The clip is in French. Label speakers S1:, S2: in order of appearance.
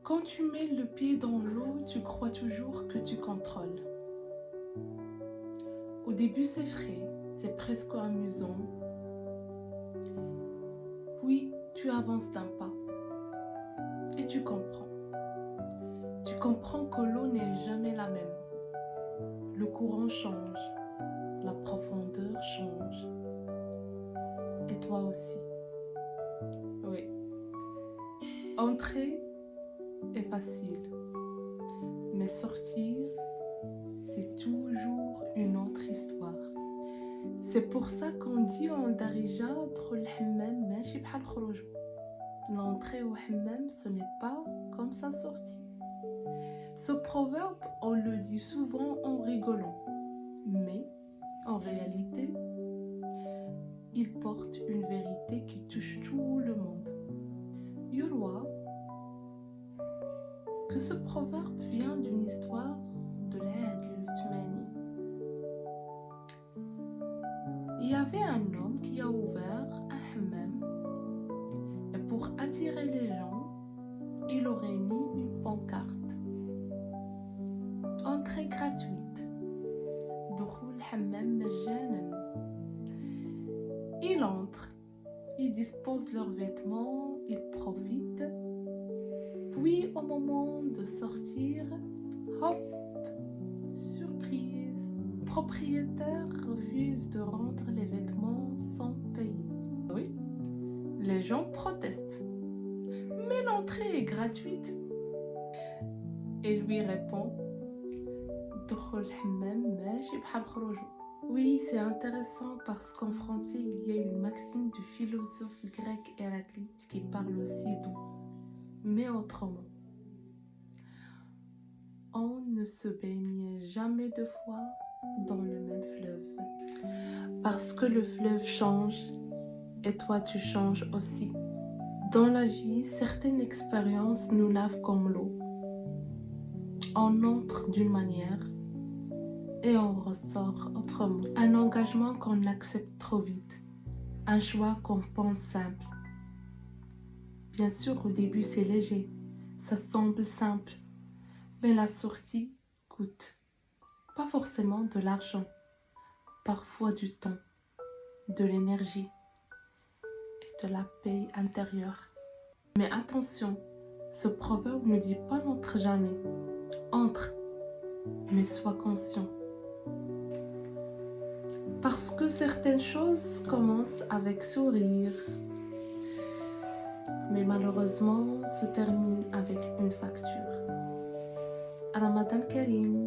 S1: Quand tu mets le pied dans l'eau, tu crois toujours que tu contrôles. Au début, c'est frais, c'est presque amusant. Puis, tu avances d'un pas et tu comprends. Tu comprends que l'eau n'est jamais la même. Le courant change, la profondeur change. Et toi aussi. Oui. Entrer est facile, mais sortir, c'est toujours une autre histoire. C'est pour ça qu'on dit en darija l'entrée au hammam, ce n'est pas comme sa sortie. Ce proverbe, on le dit souvent en rigolant, mais en réalité, il porte une vérité qui touche tout le monde. Yurwa que ce proverbe vient d'une histoire de l'Aïd al-Uthmani. Il y avait un homme qui a ouvert un hammam et pour attirer les gens, il aurait mis une pancarte. Entrée gratuite. دخول hammam مجانا. Ils entrent, ils disposent leurs vêtements, ils profitent. Puis au moment de sortir, hop, surprise, le propriétaire refuse de rendre les vêtements sans payer. Oui, les gens protestent. Mais l'entrée est gratuite. Et lui répond, oui, c'est intéressant parce qu'en français, il y a une maxime du philosophe grec Héraclite qui parle aussi d'eau, mais autrement. On ne se baigne jamais deux fois dans le même fleuve. Parce que le fleuve change et toi tu changes aussi. Dans la vie, certaines expériences nous lavent comme l'eau. On entre d'une manière et on ressort autrement. Un engagement qu'on accepte trop vite. Un choix qu'on pense simple. Bien sûr, au début, c'est léger. Ça semble simple. Mais la sortie coûte. Pas forcément de l'argent. Parfois du temps, de l'énergie et de la paix intérieure. Mais attention, ce proverbe ne dit pas n'entre jamais. Entre, mais sois conscient. Parce que certaines choses commencent avec sourire, mais malheureusement se terminent avec une facture. Ramadan Karim.